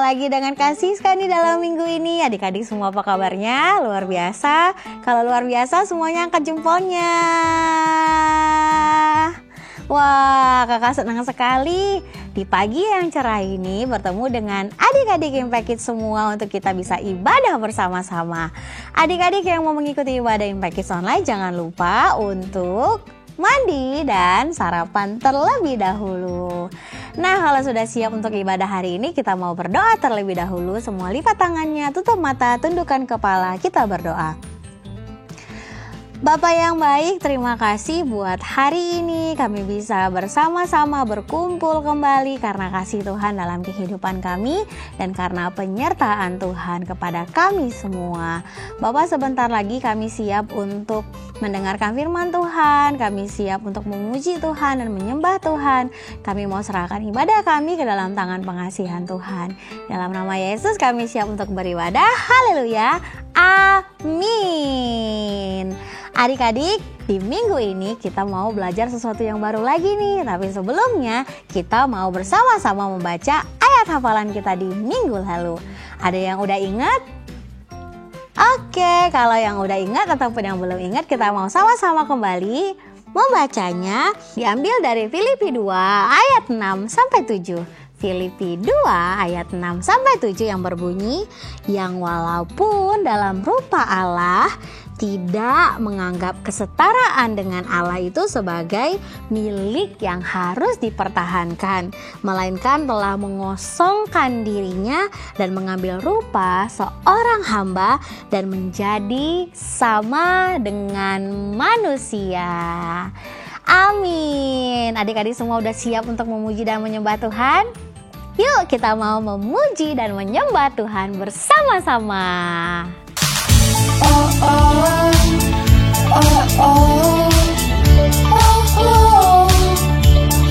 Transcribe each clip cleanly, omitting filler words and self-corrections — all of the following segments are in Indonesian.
lagi dengan Kak Siska nih dalam minggu ini. Adik-adik semua apa kabarnya? Luar biasa. Kalau luar biasa semuanya angkat jempolnya. Wah, kakak senang sekali di pagi yang cerah ini bertemu dengan adik-adik Impact Kids semua untuk kita bisa ibadah bersama-sama. Adik-adik yang mau mengikuti ibadah Impact Kids online, jangan lupa untuk mandi dan sarapan terlebih dahulu. Nah, kalau sudah siap untuk ibadah hari ini, kita mau berdoa terlebih dahulu. Semua lipat tangannya, tutup mata, tundukkan kepala, kita berdoa. Bapak yang baik, terima kasih buat hari ini kami bisa bersama-sama berkumpul kembali karena kasih Tuhan dalam kehidupan kami dan karena penyertaan Tuhan kepada kami semua. Bapak, sebentar lagi kami siap untuk mendengarkan firman Tuhan, kami siap untuk memuji Tuhan dan menyembah Tuhan. Kami mau serahkan ibadah kami ke dalam tangan pengasihan Tuhan. Dalam nama Yesus kami siap untuk beribadah. Haleluya. Amin. Adik-adik, di minggu ini kita mau belajar sesuatu yang baru lagi nih. Tapi sebelumnya kita mau bersama-sama membaca ayat hafalan kita di minggu lalu. Ada yang udah ingat? Oke, kalau yang udah ingat ataupun yang belum ingat, kita mau sama-sama kembali membacanya. Diambil dari Filipi 2 ayat 6-7. Filipi 2 ayat 6-7 yang berbunyi, yang walaupun dalam rupa Allah tidak menganggap kesetaraan dengan Allah itu sebagai milik yang harus dipertahankan, melainkan telah mengosongkan dirinya dan mengambil rupa seorang hamba dan menjadi sama dengan manusia. Amin. Adik-adik semua udah siap untuk memuji dan menyembah Tuhan? Yuk kita mau memuji dan menyembah Tuhan bersama-sama. Oh oh, oh oh, oh oh,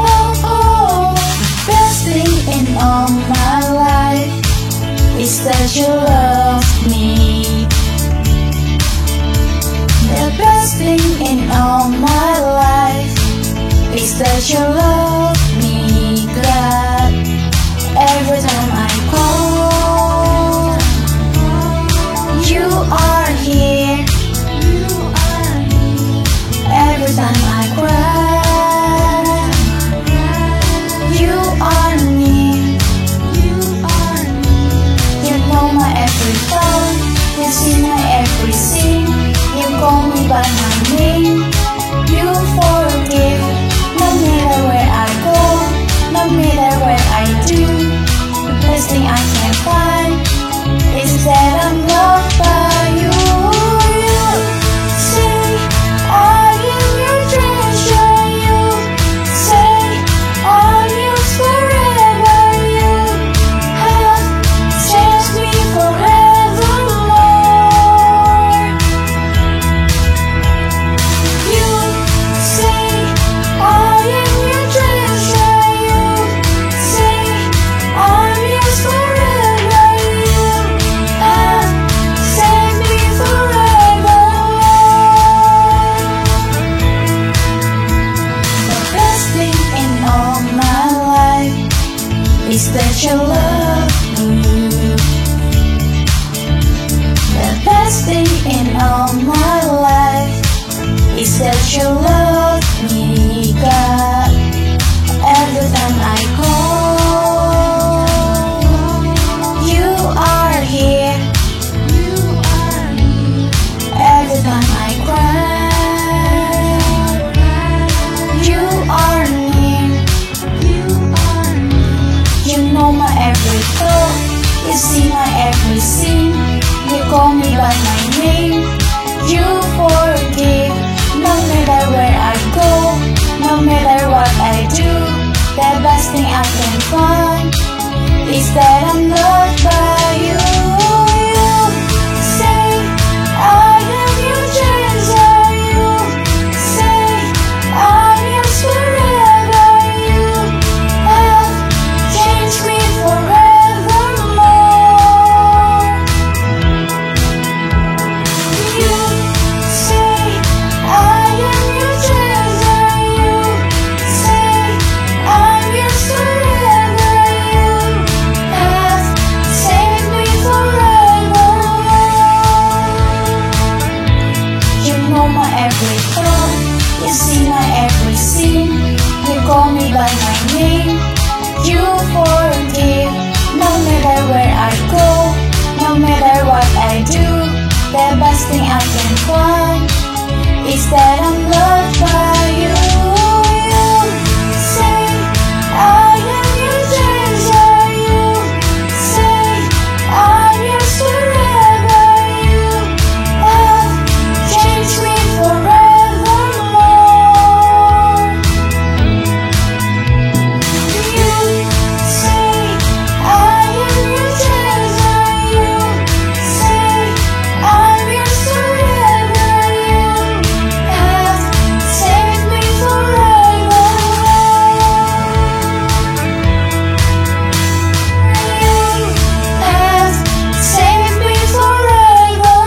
oh oh. Best thing in all my life is that you love me. The best thing in all my life is that you love me, God. Every time I call, you are here. Every time I cry, you are near. You know my every thought, you see my every sin. You call me by my name, you forgive. No matter where I go, no matter what I do, the best thing I can find is that I'm loved by you. You say I am your treasure. You say I'll use forever. You have changed me forevermore. You say I am your treasure. You say I'll use forever. You have saved me forevermore. The best thing in all my life is that you love me. The best thing in all my life is that you love me, God. Every time I call, you are here. Every time I cry, you are near. You know my every thought, you see my every sin. You call me by my name, you forgive. No matter where I go, no matter what I do, the best thing I can find is that I'm loved by you. You say I am your treasure. You say I'll use forever. You have changed me forevermore. You say I am your treasure. You say I'll use forever. You have is that I'm loved by you. You say I am your treasure. You say I'm yours forever. You have changed me forevermore. You say I am your treasure. You say I'm yours forever. You have saved me forever. You have saved me forever.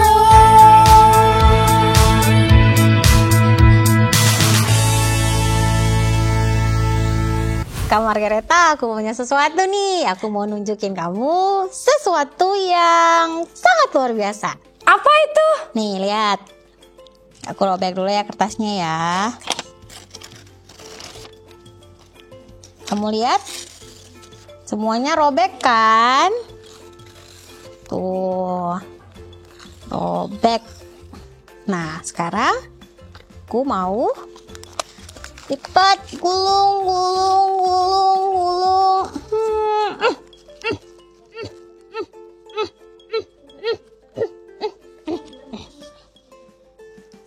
Kak Margareta, aku punya sesuatu nih. Aku mau nunjukin kamu sesuatu yang sangat luar biasa. Apa itu? Nih, lihat. Aku robek dulu ya kertasnya ya. Kamu lihat? Semuanya robek kan? Tuh. Robek. Nah, sekarang aku mau lipat, gulung.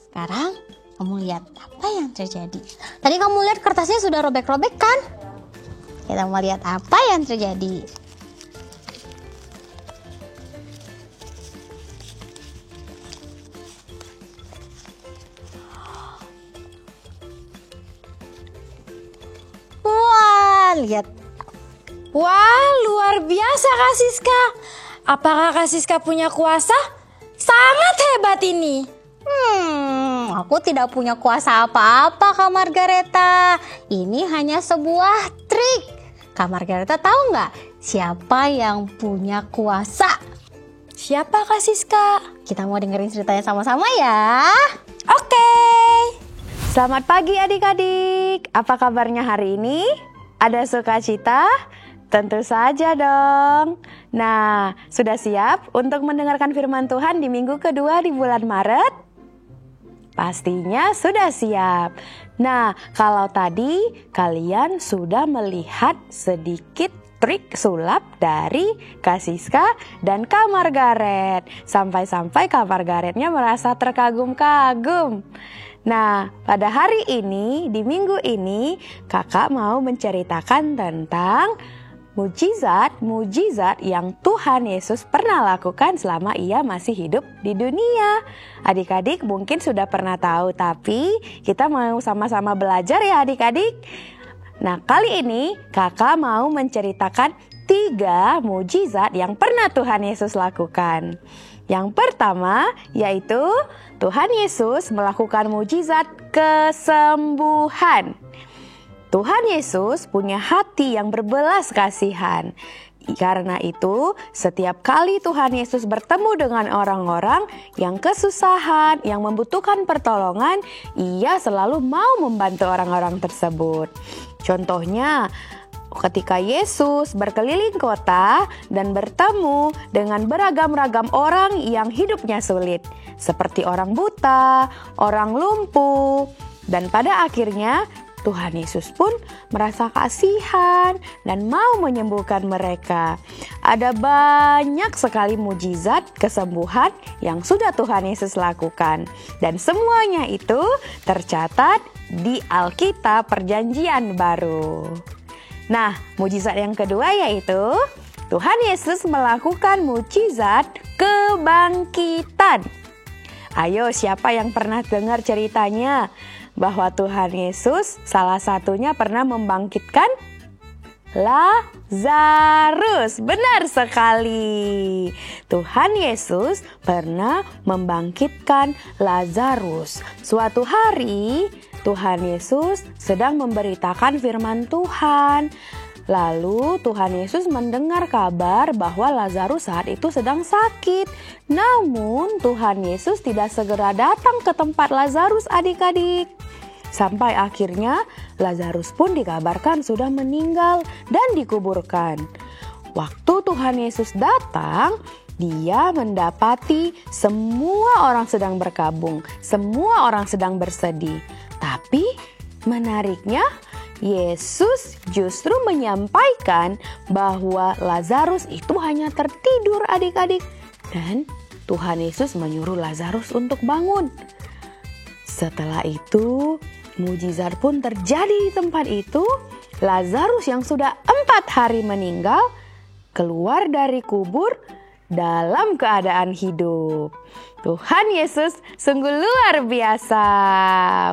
Sekarang kamu lihat apa yang terjadi. Tadi kamu lihat kertasnya sudah robek-robek kan? Kita mau lihat apa yang terjadi. Wah, lihat. Wah, luar biasa Kak Siska. Apakah Kak Siska punya kuasa? Sangat hebat ini. Aku tidak punya kuasa apa-apa, Kak Margareta. Ini hanya sebuah trik. Kak Margareta tahu nggak siapa yang punya kuasa? Siapa Kak Siska? Kita mau dengerin ceritanya sama-sama ya. Oke. Selamat pagi adik-adik. Apa kabarnya hari ini? Ada sukacita? Tentu saja dong. Nah, sudah siap untuk mendengarkan firman Tuhan di minggu kedua di bulan Maret? Pastinya sudah siap. Nah, kalau tadi kalian sudah melihat sedikit trik sulap dari Kak Siska dan Kak Margaret. Sampai-sampai Kak Margaretnya merasa terkagum-kagum. Nah, pada hari ini, di minggu ini, kakak mau menceritakan tentang mujizat yang Tuhan Yesus pernah lakukan selama ia masih hidup di dunia. Adik-adik mungkin sudah pernah tahu, tapi kita mau sama-sama belajar ya adik-adik. Nah, kali ini kakak mau menceritakan 3 mujizat yang pernah Tuhan Yesus lakukan. Yang pertama yaitu Tuhan Yesus melakukan mujizat kesembuhan. Tuhan Yesus punya hati yang berbelas kasihan. Karena itu, setiap kali Tuhan Yesus bertemu dengan orang-orang yang kesusahan, yang membutuhkan pertolongan, ia selalu mau membantu orang-orang tersebut. Contohnya, ketika Yesus berkeliling kota dan bertemu dengan beragam-ragam orang yang hidupnya sulit, seperti orang buta, orang lumpuh, dan pada akhirnya Tuhan Yesus pun merasa kasihan dan mau menyembuhkan mereka. Ada banyak sekali mujizat kesembuhan yang sudah Tuhan Yesus lakukan. Dan semuanya itu tercatat di Alkitab Perjanjian Baru. Nah, mujizat yang kedua yaitu Tuhan Yesus melakukan mujizat kebangkitan. Ayo, siapa yang pernah dengar ceritanya? Bahwa Tuhan Yesus salah satunya pernah membangkitkan Lazarus. Benar sekali. Tuhan Yesus pernah membangkitkan Lazarus. Suatu hari Tuhan Yesus sedang memberitakan firman Tuhan. Lalu Tuhan Yesus mendengar kabar bahwa Lazarus saat itu sedang sakit. Namun Tuhan Yesus tidak segera datang ke tempat Lazarus adik-adik. Sampai akhirnya Lazarus pun dikabarkan sudah meninggal dan dikuburkan. Waktu Tuhan Yesus datang, Dia mendapati semua orang sedang berkabung, semua orang sedang bersedih. Tapi menariknya, Yesus justru menyampaikan bahwa Lazarus itu hanya tertidur adik-adik. Dan Tuhan Yesus menyuruh Lazarus untuk bangun. Setelah itu, mujizat pun terjadi di tempat itu. Lazarus yang sudah 4 hari meninggal, keluar dari kubur dalam keadaan hidup. Tuhan Yesus sungguh luar biasa.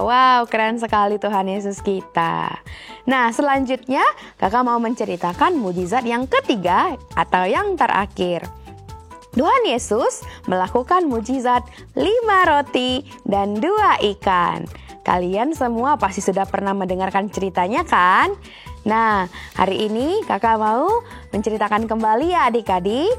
Wow, keren sekali Tuhan Yesus kita. Nah, selanjutnya kakak mau menceritakan mujizat yang ketiga atau yang terakhir. Tuhan Yesus melakukan mujizat 5 roti dan 2 ikan. Kalian semua pasti sudah pernah mendengarkan ceritanya kan? Nah, hari ini kakak mau menceritakan kembali ya adik-adik.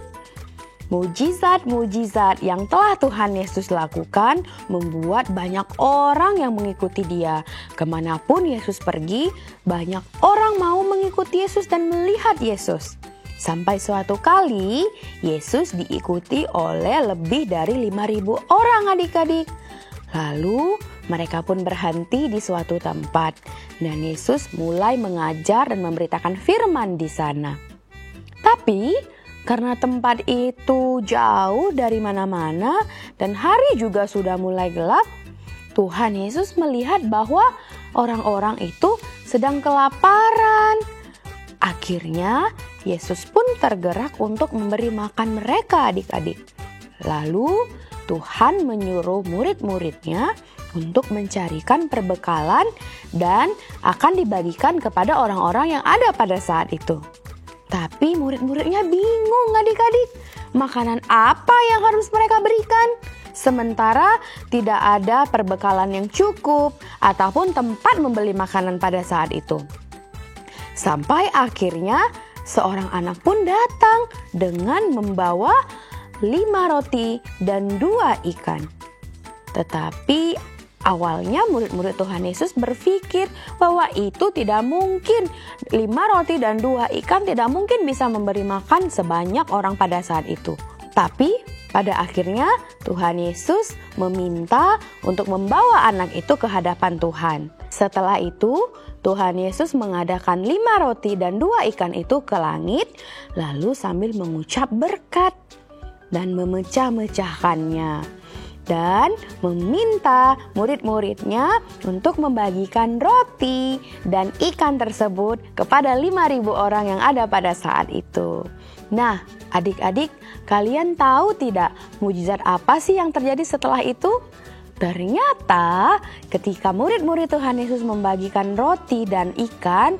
Mujizat-mujizat yang telah Tuhan Yesus lakukan membuat banyak orang yang mengikuti Dia. Kemanapun Yesus pergi, banyak orang mau mengikuti Yesus dan melihat Yesus. Sampai suatu kali, Yesus diikuti oleh lebih dari 5.000 orang adik-adik. Lalu mereka pun berhenti di suatu tempat dan Yesus mulai mengajar dan memberitakan firman di sana. Tapi karena tempat itu jauh dari mana-mana dan hari juga sudah mulai gelap, Tuhan Yesus melihat bahwa orang-orang itu sedang kelaparan. Akhirnya Yesus pun tergerak untuk memberi makan mereka adik-adik. Lalu Tuhan menyuruh murid-muridnya untuk mencarikan perbekalan dan akan dibagikan kepada orang-orang yang ada pada saat itu. Tapi murid-muridnya bingung adik-adik, makanan apa yang harus mereka berikan? Sementara tidak ada perbekalan yang cukup ataupun tempat membeli makanan pada saat itu. Sampai akhirnya seorang anak pun datang dengan membawa 5 roti dan 2 ikan. Tetapi awalnya murid-murid Tuhan Yesus berpikir bahwa itu tidak mungkin. 5 roti dan 2 ikan tidak mungkin bisa memberi makan sebanyak orang pada saat itu. Tapi pada akhirnya Tuhan Yesus meminta untuk membawa anak itu ke hadapan Tuhan. Setelah itu Tuhan Yesus mengadakan 5 roti dan 2 ikan itu ke langit, lalu sambil mengucap berkat dan memecah-mecahkannya. Dan meminta murid-muridnya untuk membagikan roti dan ikan tersebut kepada 5.000 orang yang ada pada saat itu. Nah, adik-adik, kalian tahu tidak mujizat apa sih yang terjadi setelah itu? Ternyata ketika murid-murid Tuhan Yesus membagikan roti dan ikannya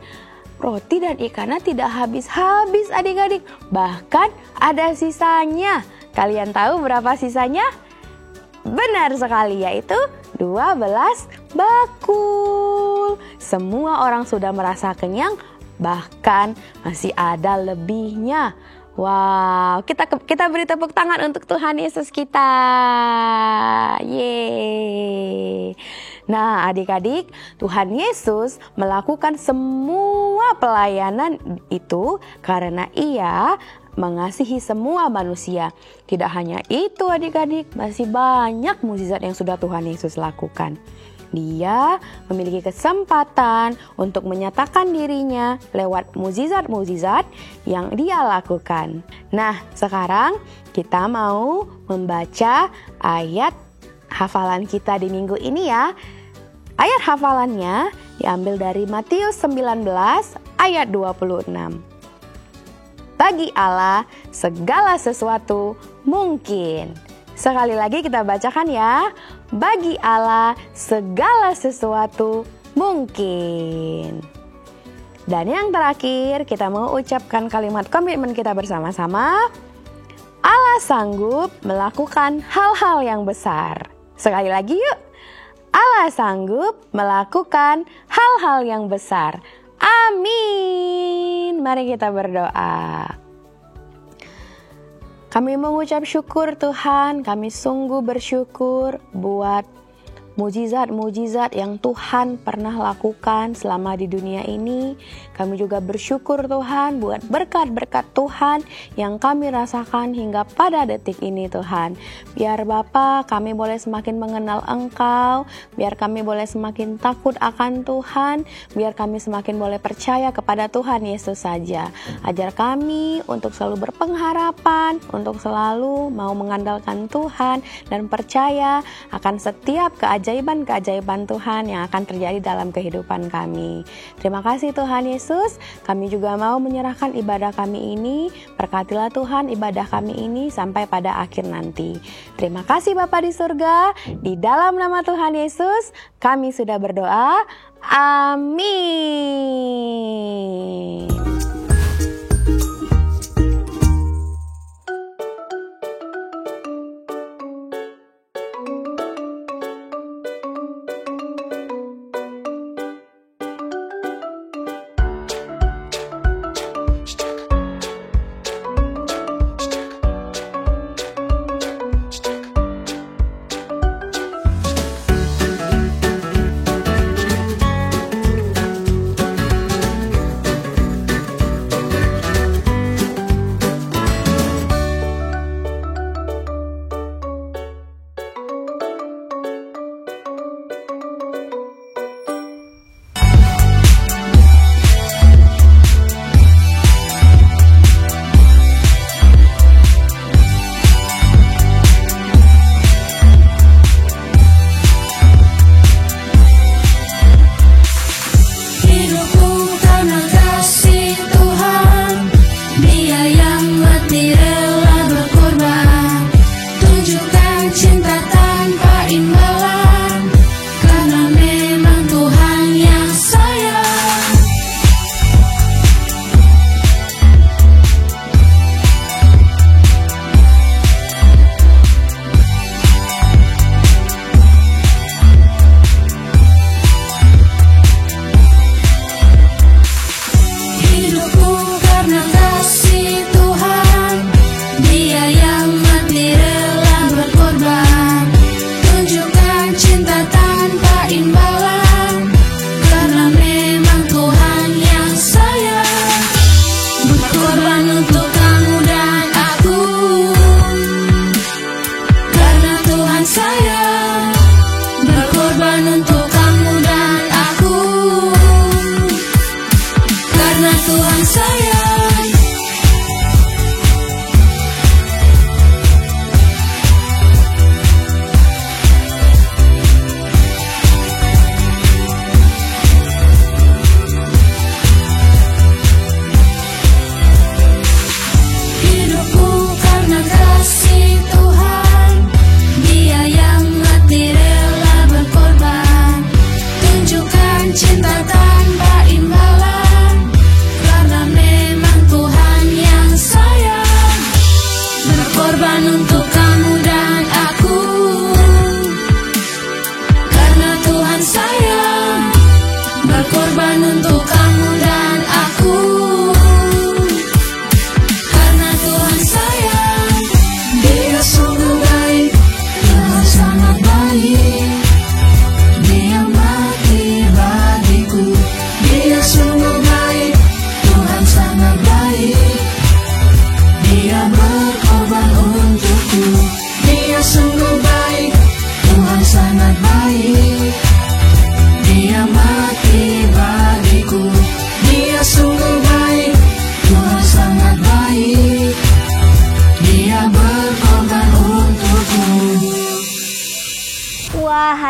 tidak habis-habis adik-adik. Bahkan ada sisanya. Kalian tahu berapa sisanya? Benar sekali, yaitu 12 bakul. Semua orang sudah merasa kenyang, bahkan masih ada lebihnya. Wow, kita beri tepuk tangan untuk Tuhan Yesus kita. Yeay. Nah, adik-adik, Tuhan Yesus melakukan semua pelayanan itu karena Ia mengasihi semua manusia. Tidak hanya itu adik-adik, masih banyak mukjizat yang sudah Tuhan Yesus lakukan. Dia memiliki kesempatan untuk menyatakan dirinya lewat mukjizat-mukjizat yang Dia lakukan. Nah, sekarang kita mau membaca ayat hafalan kita di minggu ini ya. Ayat hafalannya diambil dari Matius 19 ayat 26. Bagi Allah segala sesuatu mungkin. Sekali lagi kita bacakan ya. Bagi Allah segala sesuatu mungkin. Dan yang terakhir kita mau ucapkan kalimat komitmen kita bersama-sama. Allah sanggup melakukan hal-hal yang besar. Sekali lagi yuk. Allah sanggup melakukan hal-hal yang besar. Amin. Mari kita berdoa. Kami mengucap syukur Tuhan, kami sungguh bersyukur buat mujizat-mujizat yang Tuhan pernah lakukan selama di dunia ini. Kami juga bersyukur Tuhan buat berkat-berkat Tuhan yang kami rasakan hingga pada detik ini Tuhan. Biar Bapa kami boleh semakin mengenal Engkau, biar kami boleh semakin takut akan Tuhan, biar kami semakin boleh percaya kepada Tuhan Yesus saja. Ajar kami untuk selalu berpengharapan, untuk selalu mau mengandalkan Tuhan dan percaya akan setiap keajaiban-keajaiban Tuhan yang akan terjadi dalam kehidupan kami. Terima kasih Tuhan Yesus, kami juga mau menyerahkan ibadah kami ini. Berkatilah Tuhan ibadah kami ini sampai pada akhir nanti. Terima kasih Bapa di surga, di dalam nama Tuhan Yesus kami sudah berdoa. Amin.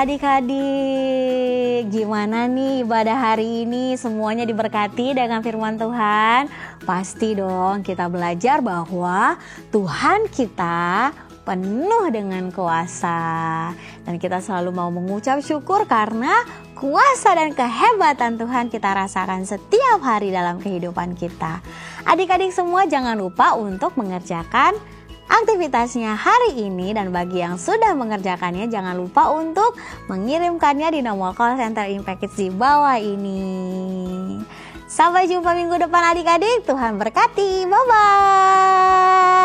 Adik-adik, gimana nih ibadah hari ini? Semuanya diberkati dengan firman Tuhan? Pasti dong, kita belajar bahwa Tuhan kita penuh dengan kuasa. Dan kita selalu mau mengucap syukur karena kuasa dan kehebatan Tuhan kita rasakan setiap hari dalam kehidupan kita. Adik-adik semua jangan lupa untuk mengerjakan aktivitasnya hari ini, dan bagi yang sudah mengerjakannya jangan lupa untuk mengirimkannya di nomor call center Impact Kids di bawah ini. Sampai jumpa minggu depan adik-adik, Tuhan berkati, bye-bye.